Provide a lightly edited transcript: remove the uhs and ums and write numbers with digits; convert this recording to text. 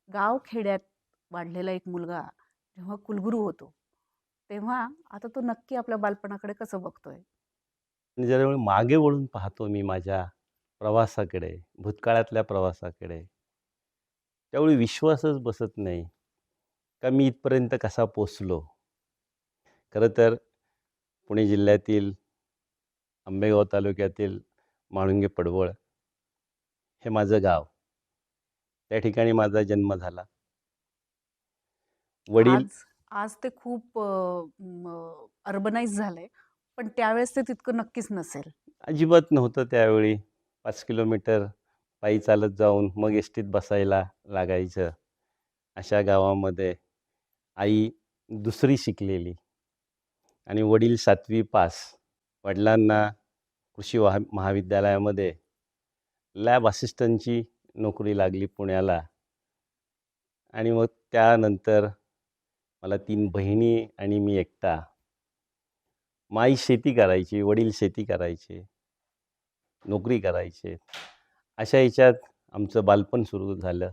गावखेड्यात वाढलेला एक मुलगा जेव्हा कुलगुरू होतो, तेव्हा आता तो नक्की आपल्या बालपणाकडे कसं बघतोय? आणि ज्यावेळी मागे वळून पाहतो मी माझ्या प्रवासाकडे, भूतकाळातल्या प्रवासाकडे, त्यावेळी विश्वासच बसत नाही का मी इथपर्यंत कसा पोचलो. खरं तर पुणे जिल्ह्यातील आंबेगाव तालुक्यातील म्हाळुंगे पडवळ हे माझं गाव. त्या ठिकाणी माझा जन्म झाला. वडील आज आज ते खूप अर्बनाइज झालंय, पण त्यावेळेस ते तितकं नक्कीच नसेल. अजिबात नव्हतं त्यावेळी. 5 किलोमीटर पायी चालत जाऊन मग एसटीत बसायला लागायचं. अशा गावामध्ये आई दुसरी शिकलेली आणि वडील 7वी पास. वडिलांना कृषी महाविद्यालयामध्ये लॅब असिस्टंटची नोकरी लागली पुण्याला आणि मग त्यानंतर मला 3 बहिणी आणि मी एकटा. आई शेती करायची, वडील शेती करायचे, नोकरी करायचे. अशा ह्याच्यात आमचं बालपण सुरू झालं.